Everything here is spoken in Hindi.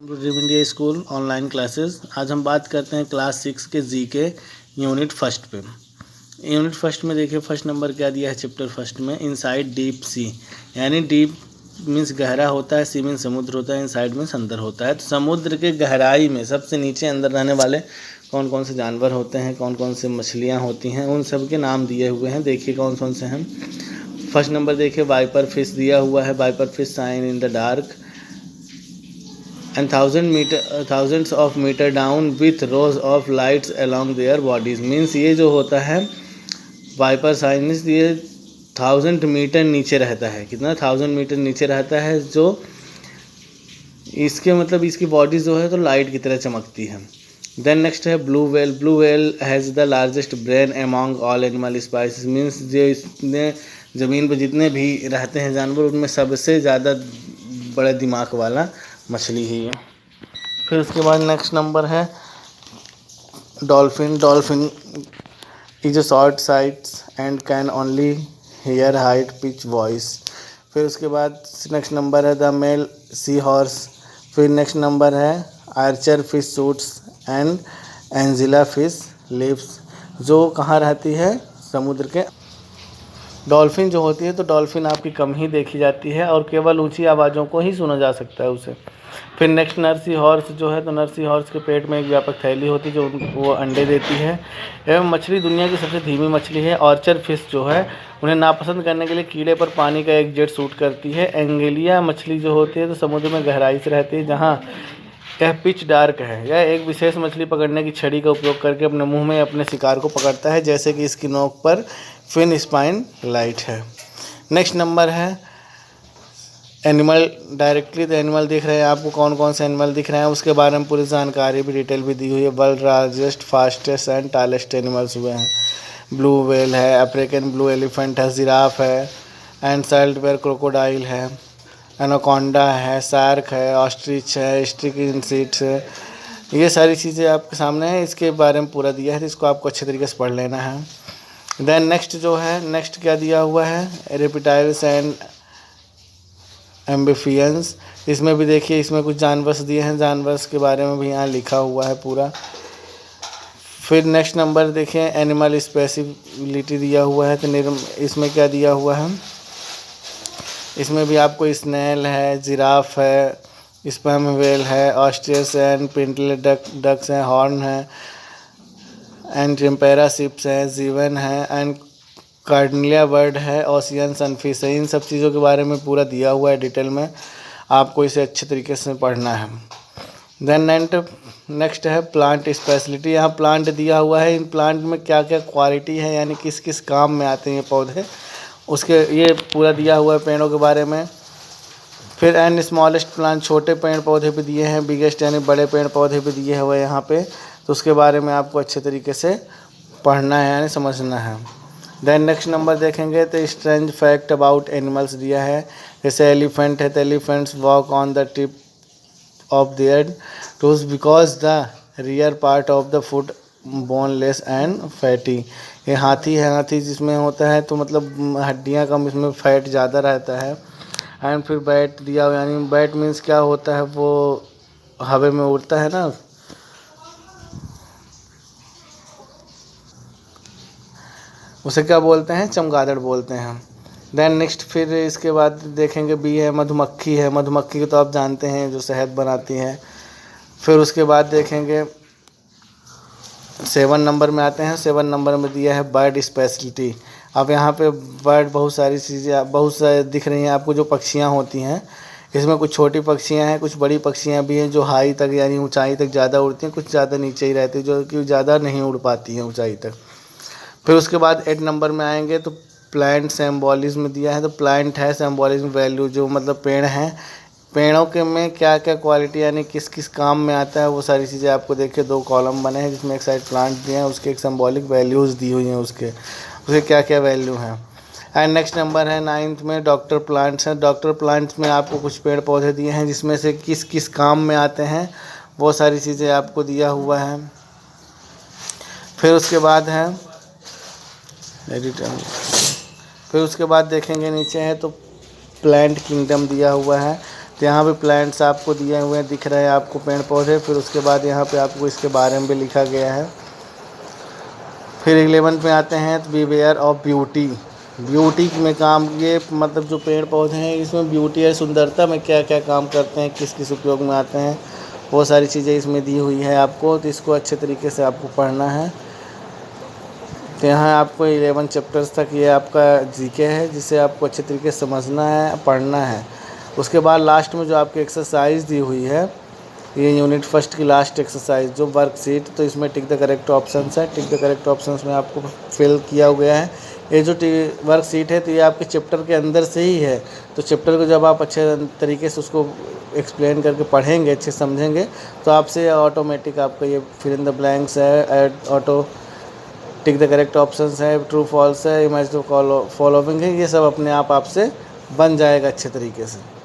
India school online classes. आज हम बात करते हैं क्लास 6 के जी के यूनिट फर्स्ट पे। यूनिट फर्स्ट में देखिए फर्स्ट नंबर क्या दिया है चैप्टर फर्स्ट में, इनसाइड डीप सी। यानी डीप मीन्स गहरा होता है, सी मीन्स समुद्र होता है, इनसाइड मीन्स अंदर होता है। तो समुद्र के गहराई में सबसे नीचे अंदर रहने वाले कौन कौन से जानवर होते हैं, कौन कौन से मछलियाँ होती हैं, उन सब के नाम दिए हुए हैं। देखिए कौन कौन से हैं। फर्स्ट नंबर देखिए वाइपर फिश दिया हुआ है। Viper fish shine in the dark and thousands of meter down with rows of lights along their bodies। Means ये जो होता है वाइपर साइंस, ये 1000 मीटर नीचे रहता है। कितना 1000 मीटर नीचे रहता है, जो इसके मतलब इसकी बॉडी जो है तो लाइट की तरह चमकती है। देन नेक्स्ट है blue whale. Blue whale has the largest brain among all animal species. Means जो इसने ज़मीन पर जितने भी रहते हैं जानवर उनमें सबसे ज़्यादा बड़े दिमाग वाला मछली ही है। फिर उसके बाद नेक्स्ट नंबर है dolphin. Dolphin is a short sights and can only hear height pitch voice. फिर उसके बाद नेक्स्ट नंबर है द मेल सी हॉर्स। फिर नेक्स्ट नंबर है archer fish suits and angler fish lives, जो कहाँ रहती है, समुद्र के। डॉल्फिन जो होती है तो डॉल्फिन आपकी कम ही देखी जाती है और केवल ऊंची आवाज़ों को ही सुना जा सकता है उसे। फिर नेक्स्ट नर्सी हॉर्स जो है तो नर्सी हॉर्स के पेट में एक व्यापक थैली होती है जो वो अंडे देती है। एवं मछली दुनिया की सबसे धीमी मछली है। ऑर्चर फिश जो है उन्हें नापसंद करने के लिए कीड़े पर पानी का एक जेट सूट करती है। एंगेलिया मछली जो होती है तो समुद्र में गहराई से रहती है जहाँ यह पिच डार्क है। यह एक विशेष मछली पकड़ने की छड़ी का उपयोग करके अपने मुंह में अपने शिकार को पकड़ता है, जैसे कि इसकी नोक पर फिन स्पाइन लाइट है। नेक्स्ट नंबर है एनिमल डायरेक्टली। तो एनिमल दिख रहे हैं आपको, कौन कौन से एनिमल दिख रहे हैं उसके बारे में पूरी जानकारी भी डिटेल भी दी हुई है। World largest fastest and tallest animals हुए हैं। ब्लू व्हेल है, अफ्रीकन ब्लू एलिफेंट है, जिराफ है, एंड साइल्ड बेयर क्रोकोडाइल है, एनाकोंडा है, शार्क है, ऑस्ट्रिच है, स्टिक इंसेक्ट्स है। ये सारी चीज़ें आपके सामने हैं, इसके बारे में पूरा दिया है तो इसको आपको अच्छे तरीके से पढ़ लेना है। देन नेक्स्ट जो है, नेक्स्ट क्या दिया हुआ है रेप्टाइल्स एंड एम्बिफियंस। इसमें भी देखिए इसमें कुछ जानवर्स दिए हैं, जानवर्स के बारे में भी यहाँ लिखा हुआ है पूरा। फिर नेक्स्ट नंबर देखें एनिमल स्पेसिफिलिटी दिया हुआ है तो इसमें क्या दिया हुआ है, इसमें भी आपको स्नेल है, जिराफ है, स्पर्म व्हेल है, ऑस्ट्रिच एंड पिंटले डक्स हैं, हॉर्न है, एंड टेम्पेरा शिप्स हैं, जीवन है, एंड कार्डनिया बर्ड है, ओशियन सनफिश है। इन सब चीज़ों के बारे में पूरा दिया हुआ है डिटेल में, आपको इसे अच्छे तरीके से पढ़ना है। देन नेक्स्ट है प्लांट स्पेशलिटी। यहाँ प्लांट दिया हुआ है, इन प्लांट में क्या क्या क्वालिटी है, यानी किस किस काम में आते हैं ये पौधे, उसके ये पूरा दिया हुआ है पेड़ों के बारे में। फिर एंड स्मॉलेस्ट प्लांट, छोटे पेड़ पौधे भी दिए हैं, बिगेस्ट यानी बड़े पेड़ पौधे भी दिए हुए हैं यहाँ पे, तो उसके बारे में आपको अच्छे तरीके से पढ़ना है यानी समझना है। देन नेक्स्ट नंबर देखेंगे तो स्ट्रेंज फैक्ट अबाउट एनिमल्स दिया है। जैसे एलिफेंट है तो elephants walk on the tip of their twos because the rear part of the foot boneless and fatty. ये हाथी है, हाथी जिसमें होता है तो मतलब हड्डियाँ कम, इसमें फैट ज़्यादा रहता है। एंड फिर बैट दिया हुआ, यानी बैट मीन्स क्या होता है, वो हवा में उड़ता है ना, उसे क्या बोलते हैं, चमगादड़ बोलते हैं। देन नेक्स्ट फिर इसके बाद देखेंगे बी है मधुमक्खी है। मधुमक्खी को तो आप जानते हैं जो शहद बनाती है। फिर उसके बाद देखेंगे 7 नंबर में आते हैं। 7 नंबर में दिया है बर्ड स्पेशलिटी। अब यहाँ पे बर्ड बहुत सारी चीज़ें बहुत सारी दिख रही हैं आपको, जो पक्षियाँ होती हैं इसमें कुछ छोटी पक्षियाँ हैं, कुछ बड़ी पक्षियाँ भी हैं जो हाई तक यानी ऊंचाई तक ज़्यादा उड़ती हैं, कुछ ज़्यादा नीचे ही रहती है जो कि ज़्यादा नहीं उड़ पाती हैं ऊंचाई तक। फिर उसके बाद 8 नंबर में आएंगे तो प्लांट सिम्बोलिज्म दिया है। तो प्लांट है सिम्बोलिज्म वैल्यू, जो मतलब पेड़ हैं, पेड़ों के में क्या क्या क्वालिटी यानी किस किस काम में आता है, वो सारी चीज़ें आपको देखिए 2 कॉलम बने हैं जिसमें एक साइड प्लांट दिए हैं, उसके एक सिम्बॉलिक वैल्यूज़ दी हुई हैं, उसके क्या क्या वैल्यू हैं। एंड नेक्स्ट नंबर है 9th में डॉक्टर प्लांट्स हैं। डॉक्टर प्लांट्स में आपको कुछ पेड़ पौधे दिए हैं जिसमें से किस किस काम में आते हैं वो सारी चीज़ें आपको दिया हुआ है। फिर उसके बाद है फिर उसके बाद देखेंगे नीचे है तो प्लांट किंगडम दिया हुआ है। तो यहाँ पे प्लांट्स आपको दिए हुए हैं, दिख रहे हैं आपको पेड़ पौधे। फिर उसके बाद यहाँ पे आपको इसके बारे में भी लिखा गया है। फिर 11 में आते हैं तो बीवेयर ऑफ ब्यूटी। ब्यूटी में काम, ये मतलब जो पेड़ पौधे हैं इसमें ब्यूटी है, सुंदरता में क्या क्या काम करते हैं, किस किस उपयोग में आते हैं, वो सारी चीज़ें इसमें दी हुई है आपको। तो इसको अच्छे तरीके से आपको पढ़ना है। तो यहाँ आपको 11 चैप्टर्स तक ये आपका जीके है, जिसे आपको अच्छे तरीके से समझना है, पढ़ना है। उसके बाद लास्ट में जो आपकी एक्सरसाइज दी हुई है, ये यूनिट फर्स्ट की लास्ट एक्सरसाइज जो वर्कशीट, तो इसमें टिक द करेक्ट ऑप्शंस है। टिक द करेक्ट ऑप्शंस में आपको फिल किया गया है। ये जो वर्कशीट है तो ये आपके चैप्टर के अंदर से ही है। तो चैप्टर को जब आप अच्छे तरीके से उसको एक्सप्लेन करके पढ़ेंगे, अच्छे समझेंगे, तो आपसे ऑटोमेटिक आपका ये फिल इन द ब्लैंक्स है, add auto tick the correct options है, ट्रू फॉल्स है, इमेज द फॉलोइंग है, ये सब अपने आप आपसे बन जाएगा अच्छे तरीके से।